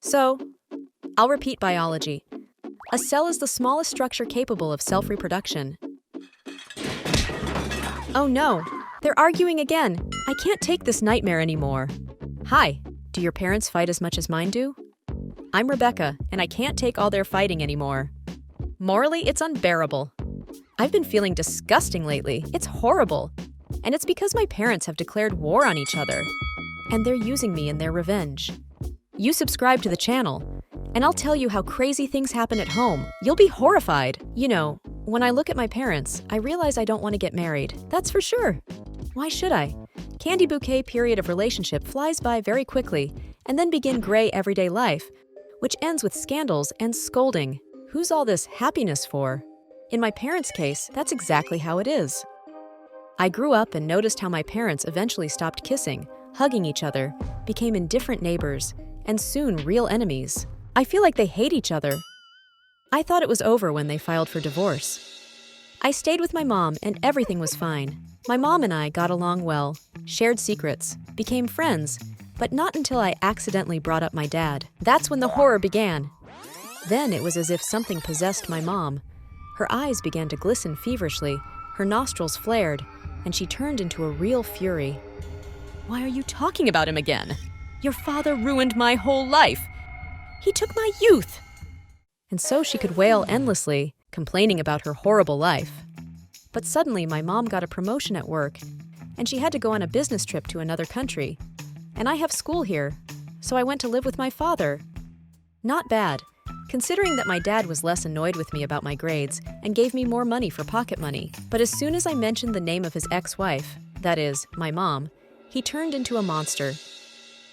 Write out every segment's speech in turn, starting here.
So, I'll repeat biology. A cell is the smallest structure capable of self-reproduction. Oh no, they're arguing again. I can't take this nightmare anymore. Hi, do your parents fight as much as mine do? I'm Rebecca, and I can't take all their fighting anymore. Morally, it's unbearable. I've been feeling disgusting lately. It's horrible. And it's because my parents have declared war on each other. And they're using me in their revenge. You subscribe to the channel, and I'll tell you how crazy things happen at home. You'll be horrified. You know, when I look at my parents, I realize I don't want to get married. That's for sure. Why should I? Candy bouquet period of relationship flies by very quickly, and then begin gray everyday life, which ends with scandals and scolding. Who's all this happiness for? In my parents' case, that's exactly how it is. I grew up and noticed how my parents eventually stopped kissing, hugging each other, became indifferent neighbors, and soon real enemies. I feel like they hate each other. I thought it was over when they filed for divorce. I stayed with my mom and everything was fine. My mom and I got along well, shared secrets, became friends, but not until I accidentally brought up my dad. That's when the horror began. Then it was as if something possessed my mom. Her eyes began to glisten feverishly, her nostrils flared, and she turned into a real fury. Why are you talking about him again? Your father ruined my whole life. He took my youth. And so she could wail endlessly, complaining about her horrible life. But suddenly my mom got a promotion at work, and she had to go on a business trip to another country. And I have school here, so I went to live with my father. Not bad, considering that my dad was less annoyed with me about my grades and gave me more money for pocket money. But as soon as I mentioned the name of his ex-wife, that is, my mom, he turned into a monster.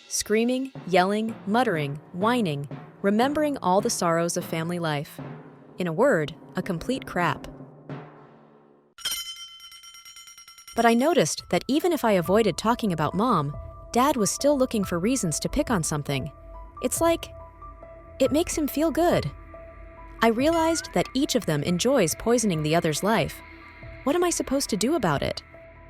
Screaming, yelling, muttering, whining, remembering all the sorrows of family life. In a word, a complete crap. But I noticed that even if I avoided talking about Mom, Dad was still looking for reasons to pick on something. It's like, it makes him feel good. I realized that each of them enjoys poisoning the other's life. What am I supposed to do about it?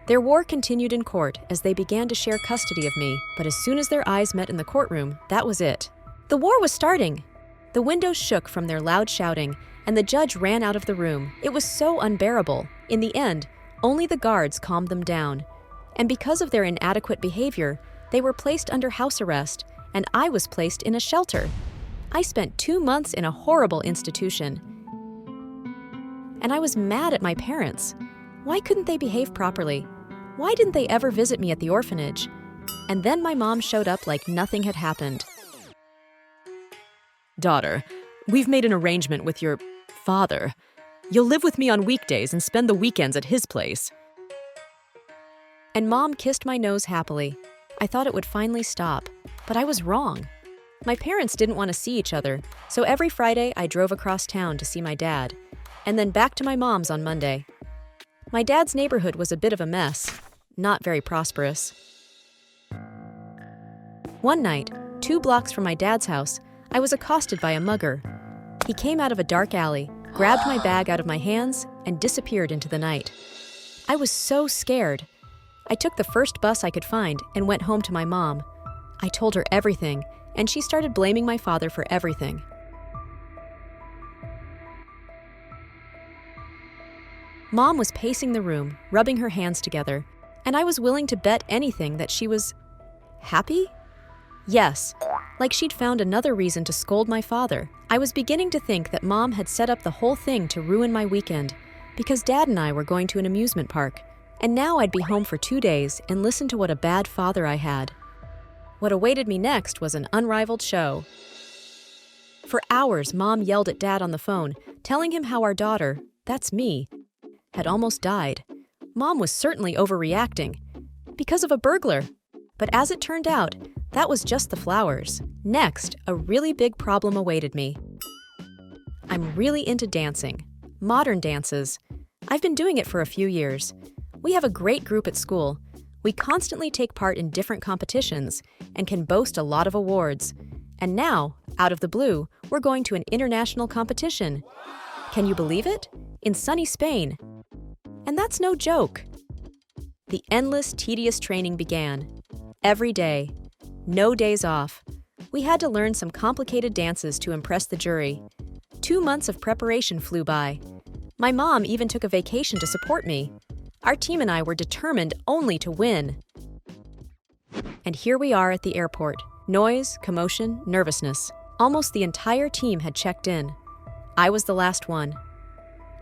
Their war continued in court as they began to share custody of me, but as soon as their eyes met in the courtroom, that was it. The war was starting. The windows shook from their loud shouting, and the judge ran out of the room. It was so unbearable. In the end, only the guards calmed them down. And because of their inadequate behavior, they were placed under house arrest, and I was placed in a shelter. I spent 2 months in a horrible institution. And I was mad at my parents. Why couldn't they behave properly? Why didn't they ever visit me at the orphanage? And then my mom showed up like nothing had happened. Daughter, we've made an arrangement with your father. You'll live with me on weekdays and spend the weekends at his place. And Mom kissed my nose happily. I thought it would finally stop, but I was wrong. My parents didn't want to see each other, so every Friday I drove across town to see my dad, and then back to my mom's on Monday. My dad's neighborhood was a bit of a mess, not very prosperous. One night, 2 blocks from my dad's house, I was accosted by a mugger. He came out of a dark alley, grabbed my bag out of my hands, and disappeared into the night. I was so scared. I took the first bus I could find and went home to my mom. I told her everything, and she started blaming my father for everything. Mom was pacing the room, rubbing her hands together, and I was willing to bet anything that she was happy? Yes, like she'd found another reason to scold my father. I was beginning to think that Mom had set up the whole thing to ruin my weekend, because Dad and I were going to an amusement park, and now I'd be home for 2 days and listen to what a bad father I had. What awaited me next was an unrivaled show. For hours, Mom yelled at Dad on the phone, telling him how our daughter, that's me, had almost died. Mom was certainly overreacting, because of a burglar. But as it turned out, that was just the flowers. Next, a really big problem awaited me. I'm really into dancing, modern dances. I've been doing it for a few years. We have a great group at school. We constantly take part in different competitions and can boast a lot of awards. And now, out of the blue, we're going to an international competition. Can you believe it? In sunny Spain. And that's no joke. The endless, tedious training began. Every day. No days off. We had to learn some complicated dances to impress the jury. 2 months of preparation flew by. My mom even took a vacation to support me. Our team and I were determined only to win. And here we are at the airport. Noise, commotion, nervousness. Almost the entire team had checked in. I was the last one.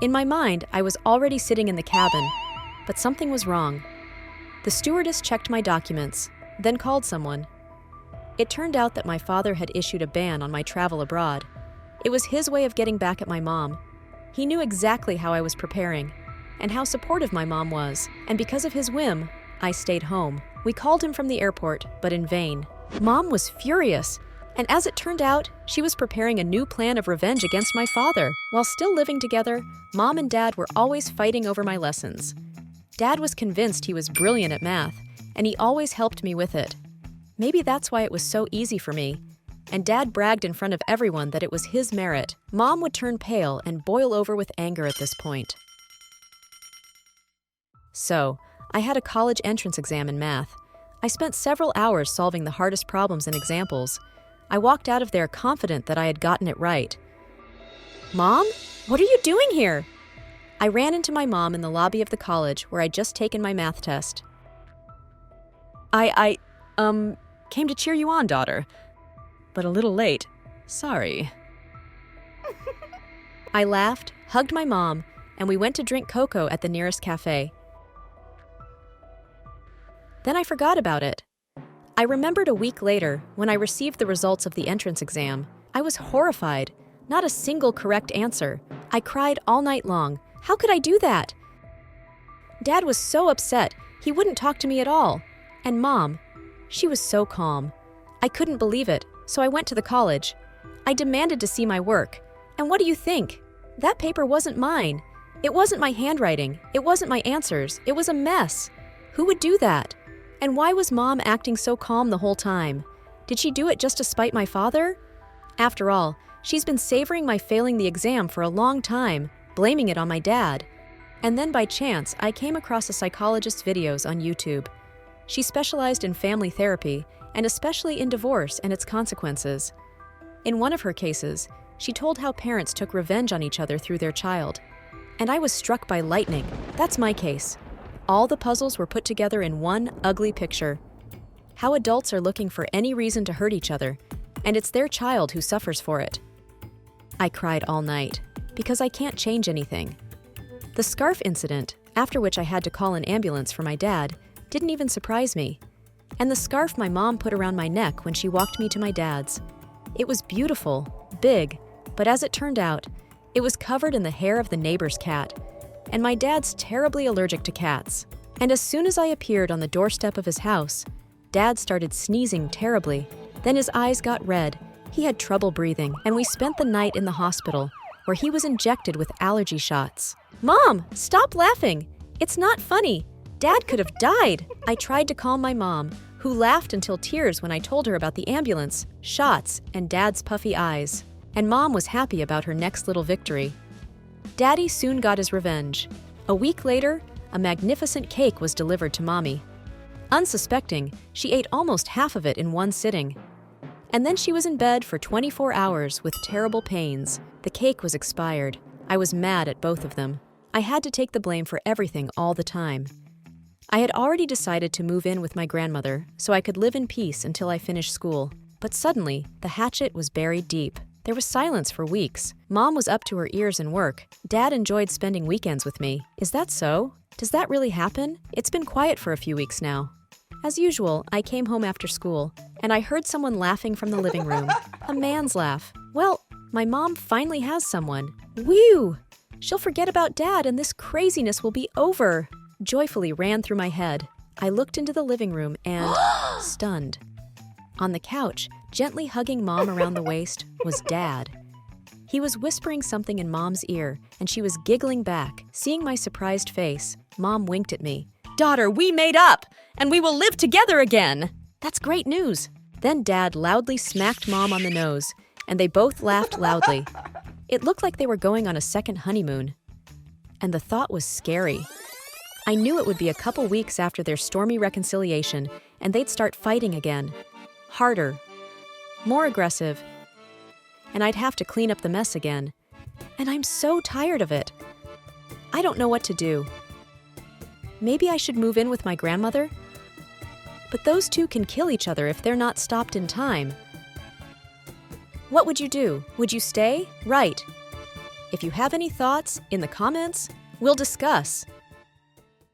In my mind, I was already sitting in the cabin, but something was wrong. The stewardess checked my documents, then called someone. It turned out that my father had issued a ban on my travel abroad. It was his way of getting back at my mom. He knew exactly how I was preparing, and how supportive my mom was, and because of his whim, I stayed home. We called him from the airport, but in vain. Mom was furious, and as it turned out, she was preparing a new plan of revenge against my father. While still living together, Mom and Dad were always fighting over my lessons. Dad was convinced he was brilliant at math, and he always helped me with it. Maybe that's why it was so easy for me. And Dad bragged in front of everyone that it was his merit. Mom would turn pale and boil over with anger at this point. So, I had a college entrance exam in math. I spent several hours solving the hardest problems and examples. I walked out of there confident that I had gotten it right. Mom? What are you doing here? I ran into my mom in the lobby of the college where I'd just taken my math test. I came to cheer you on, daughter. But a little late. Sorry. I laughed, hugged my mom, and we went to drink cocoa at the nearest cafe. Then I forgot about it. I remembered a week later when I received the results of the entrance exam. I was horrified. Not a single correct answer. I cried all night long. How could I do that? Dad was so upset, he wouldn't talk to me at all. And Mom, she was so calm. I couldn't believe it, so I went to the college. I demanded to see my work. And what do you think? That paper wasn't mine. It wasn't my handwriting. It wasn't my answers. It was a mess. Who would do that? And why was Mom acting so calm the whole time? Did she do it just to spite my father? After all, she's been savoring my failing the exam for a long time, blaming it on my dad. And then by chance, I came across a psychologist's videos on YouTube. She specialized in family therapy, and especially in divorce and its consequences. In one of her cases, she told how parents took revenge on each other through their child. And I was struck by lightning. That's my case. All the puzzles were put together in one ugly picture. How adults are looking for any reason to hurt each other, and it's their child who suffers for it. I cried all night, because I can't change anything. The scarf incident, after which I had to call an ambulance for my dad, didn't even surprise me. And the scarf my mom put around my neck when she walked me to my dad's. It was beautiful, big, but as it turned out, it was covered in the hair of the neighbor's cat. And my dad's terribly allergic to cats. And as soon as I appeared on the doorstep of his house, Dad started sneezing terribly. Then his eyes got red, he had trouble breathing, and we spent the night in the hospital, where he was injected with allergy shots. Mom, stop laughing! It's not funny! Dad could have died! I tried to calm my mom, who laughed until tears when I told her about the ambulance, shots, and Dad's puffy eyes. And Mom was happy about her next little victory. Daddy soon got his revenge. A week later, a magnificent cake was delivered to Mommy. Unsuspecting, she ate almost half of it in one sitting. And then she was in bed for 24 hours with terrible pains. The cake was expired. I was mad at both of them. I had to take the blame for everything all the time. I had already decided to move in with my grandmother so I could live in peace until I finished school. But suddenly, the hatchet was buried deep. There was silence for weeks. Mom was up to her ears in work. Dad enjoyed spending weekends with me. Is that so? Does that really happen? It's been quiet for a few weeks now. As usual, I came home after school, and I heard someone laughing from the living room. A man's laugh. Well, my mom finally has someone. Whew! She'll forget about Dad and this craziness will be over. Joyfully ran through my head. I looked into the living room and, stunned. On the couch, gently hugging Mom around the waist, was Dad. He was whispering something in Mom's ear, and she was giggling back. Seeing my surprised face, Mom winked at me. Daughter, we made up, and we will live together again. That's great news. Then Dad loudly smacked Mom on the nose, and they both laughed loudly. It looked like they were going on a second honeymoon. And the thought was scary. I knew it would be a couple weeks after their stormy reconciliation, and they'd start fighting again. Harder. more aggressive. And I'd have to clean up the mess again. And I'm so tired of it. I don't know what to do. Maybe I should move in with my grandmother? But those two can kill each other if they're not stopped in time. What would you do? Would you stay? Right. If you have any thoughts, in the comments, we'll discuss.